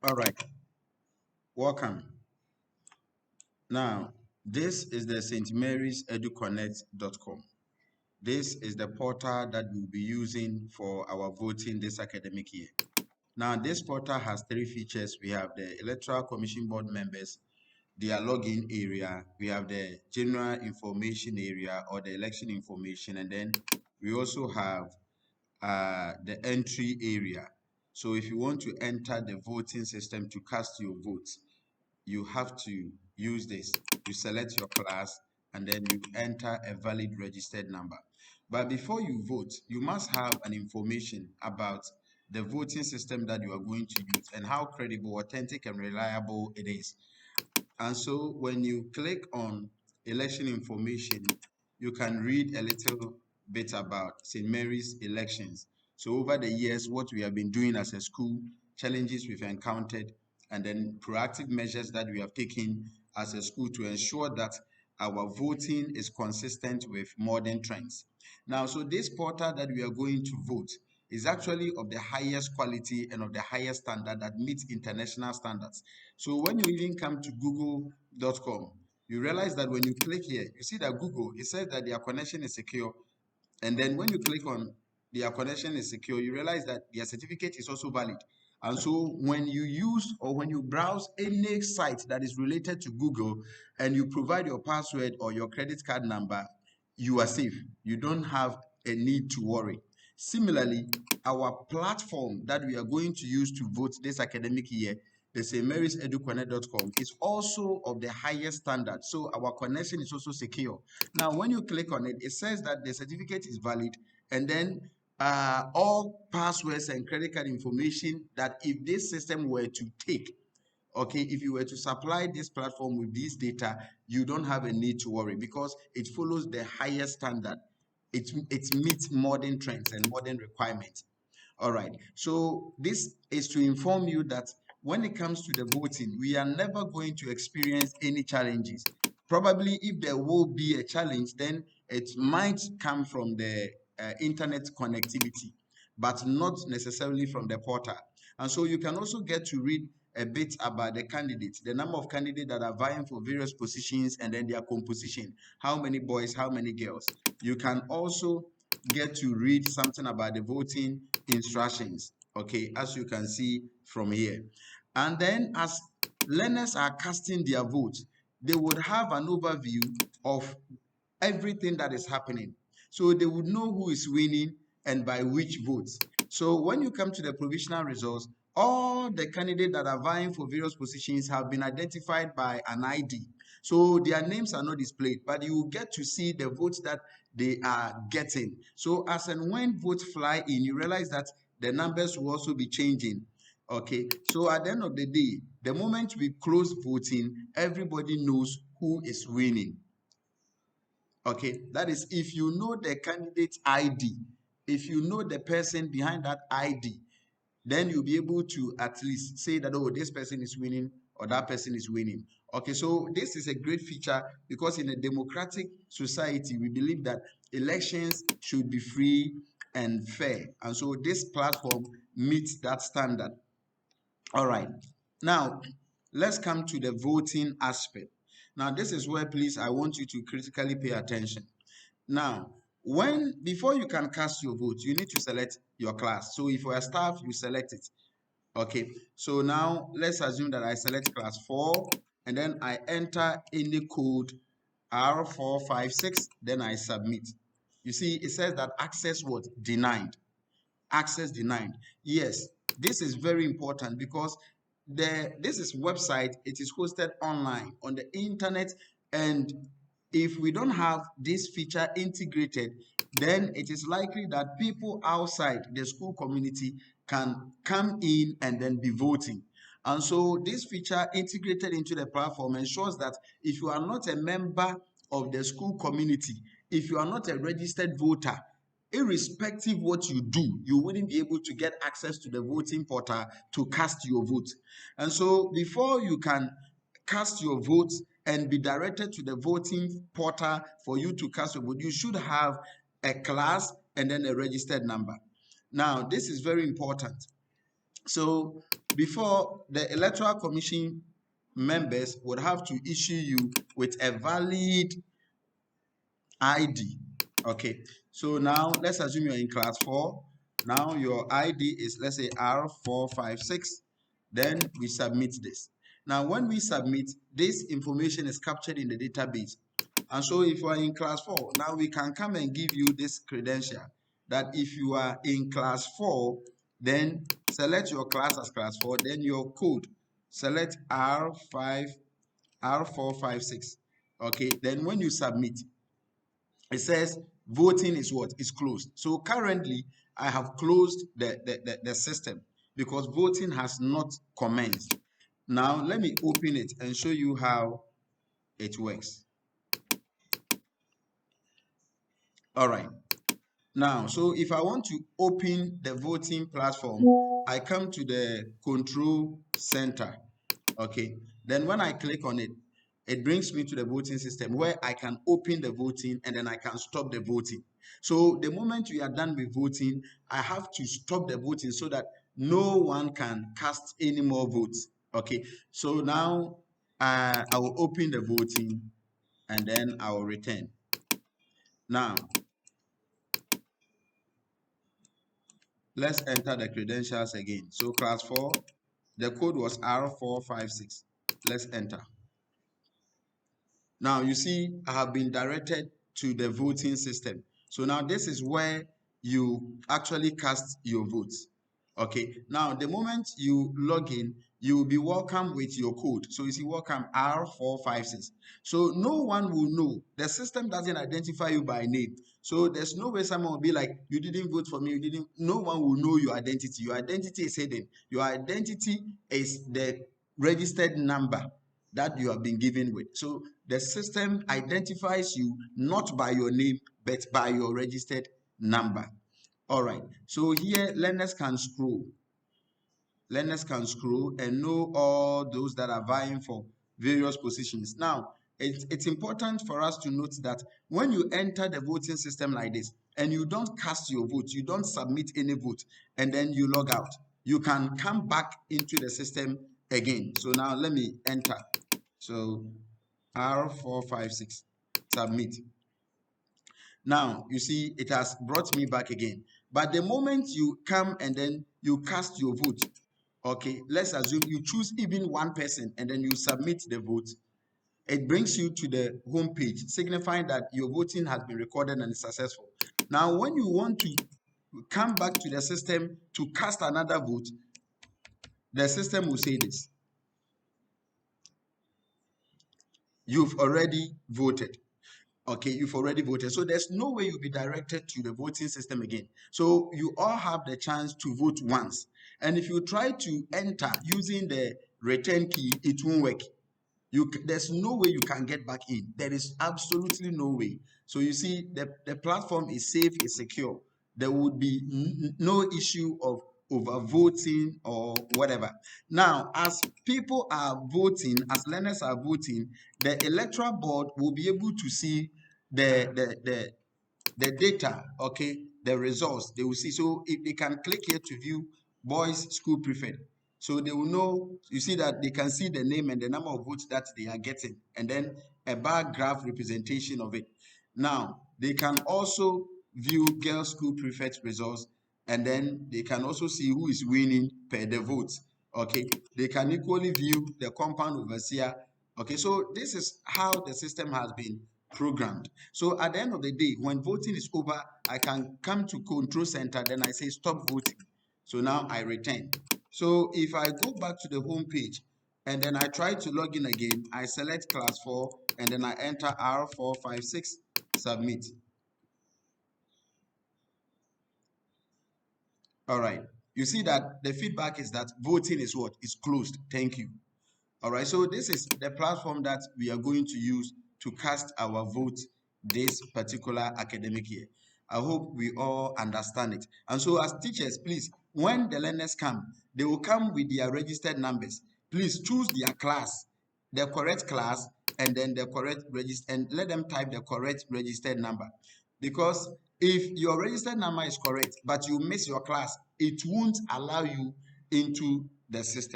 All right, welcome. Now, this is the St. Mary's educonnect.com. This is the portal that we'll be using for our voting this academic year. Now, this portal has three features. We have the Electoral Commission Board members, their login area, we have the general information area or the election information, and then we also have the entry area. So if you want to enter the voting system to cast your vote, you have to use this. You select your class and then you enter a valid registered number. But before you vote, you must have an information about the voting system that you are going to use and how credible, authentic, and reliable it is. And so when you click on election information, you can read a little bit about St. Mary's elections. So over the years, what we have been doing as a school, challenges we've encountered, and then proactive measures that we have taken as a school to ensure that our voting is consistent with modern trends. Now, so this portal that we are going to vote is actually of the highest quality and of the highest standard that meets international standards. So when you even come to google.com, you realize that when you click here, you see that Google, it says that their connection is secure. And then when you click on their connection is secure, you realize that their certificate is also valid. And so when you use or when you browse any site that is related to Google and you provide your password or your credit card number, you are safe. You don't have a need to worry. Similarly, our platform that we are going to use to vote this academic year, the St. Mary's educonnect.com, is also of the highest standard. So our connection is also secure. Now, when you click on it, it says that the certificate is valid, and then all passwords and credit card information that if this system were to take, okay, if you were to supply this platform with this data, you don't have a need to worry because it follows the highest standard. It meets modern trends and modern requirements. All right. So this is to inform you that when it comes to the voting, we are never going to experience any challenges. Probably if there will be a challenge, then it might come from the internet connectivity, but not necessarily from the portal. And so you can also get to read a bit about the candidates, the number of candidates that are vying for various positions, and then their composition, how many boys, how many girls. You can also get to read something about the voting instructions, okay, as you can see from here. And then as learners are casting their votes, they would have an overview of everything that is happening. So they would know who is winning and by which votes. So when you come to the provisional results, all the candidates that are vying for various positions have been identified by an ID. So their names are not displayed, but you will get to see the votes that they are getting. So as and when votes fly in, you realize that the numbers will also be changing. Okay, so at the end of the day, the moment we close voting, everybody knows who is winning. Okay, that is if you know the candidate ID, if you know the person behind that ID, then you'll be able to at least say that, oh, this person is winning or that person is winning. Okay, so this is a great feature because in a democratic society, we believe that elections should be free and fair. And so this platform meets that standard. All right, now let's come to the voting aspect. Now, this is where, please, I want you to critically pay attention. Now, before you can cast your vote, you need to select your class. So if you're a staff, you select it. Okay, so now let's assume that I select class 4 and then I enter any code R456, then I submit. You see, it says that access was denied. Access denied. Yes, this is very important because this is website, it is hosted online on the internet, and if we don't have this feature integrated, then it is likely that people outside the school community can come in and then be voting. And so this feature integrated into the platform ensures that if you are not a member of the school community, if you are not a registered voter, irrespective what you do, you wouldn't be able to get access to the voting portal to cast your vote. And so before you can cast your vote and be directed to the voting portal for you to cast your vote, you should have a class and then a registered number. Now, this is very important. So before, the Electoral Commission members would have to issue you with a valid ID. Okay, so now let's assume you're in class 4. Now your ID is, let's say, R456. Then we submit this. Now when we submit, this information is captured in the database. And so if you are in class 4, now we can come and give you this credential that if you are in class 4, then select your class as class 4, then your code, select R456. Okay, then when you submit, it says voting is what? Is closed. So currently, I have closed the system because voting has not commenced. Now, let me open it and show you how it works. All right. Now, so if I want to open the voting platform, I come to the control center. Okay. Then when I click on it, it brings me to the voting system where I can open the voting and then I can stop the voting. So the moment we are done with voting, I have to stop the voting so that no one can cast any more votes. Okay. So now I will open the voting and then I will return. Now, let's enter the credentials again. So class 4, the code was R456. Let's enter. Now you see I have been directed to the voting system. So now this is where you actually cast your votes. Okay, now the moment you log in, you will be welcome with your code. So you see welcome R456. So no one will know. The system doesn't identify you by name. So there's no way someone will be like, you didn't vote for me, you didn't. No one will know your identity. Your identity is hidden. Your identity is the registered number that you have been given with. So the system identifies you not by your name, but by your registered number. All right. So here, learners can scroll. Learners can scroll and know all those that are vying for various positions. Now, it's important for us to note that when you enter the voting system like this and you don't cast your vote, you don't submit any vote, and then you log out, you can come back into the system again. So now let me enter. So R456, submit. Now, you see, it has brought me back again. But the moment you come and then you cast your vote, okay, let's assume you choose even one person and then you submit the vote, it brings you to the home page, signifying that your voting has been recorded and is successful. Now, when you want to come back to the system to cast another vote, the system will say this: you've already voted. Okay, you've already voted. So there's no way you'll be directed to the voting system again. So you all have the chance to vote once. And if you try to enter using the return key, it won't work. There's no way you can get back in. There is absolutely no way. So you see, the platform is safe, it's secure. There would be no issue of overvoting or whatever. Now, as people are voting, as learners are voting, the electoral board will be able to see the data, okay, the results. They will see. So if they can click here to view boys school prefect, so they will know. You see that they can see the name and the number of votes that they are getting, and then a bar graph representation of it. Now they can also view girls school prefect results, and then they can also see who is winning per the votes. Okay, they can equally view the compound overseer. Okay, so this is how the system has been programmed. So at the end of the day, when voting is over, I can come to control center, then I say stop voting. So now I return. So if I go back to the home page and then I try to log in again, I select class 4 and then I enter R456, submit. All right. You see that the feedback is that voting is what? Is closed. Thank you. All right, so this is the platform that we are going to use to cast our vote this particular academic year. I hope we all understand it. And so as teachers, please, when the learners come, they will come with their registered numbers. Please choose their class, the correct class, and then the correct register, and let them type the correct registered number. Because if your registered number is correct, but you miss your class, it won't allow you into the system.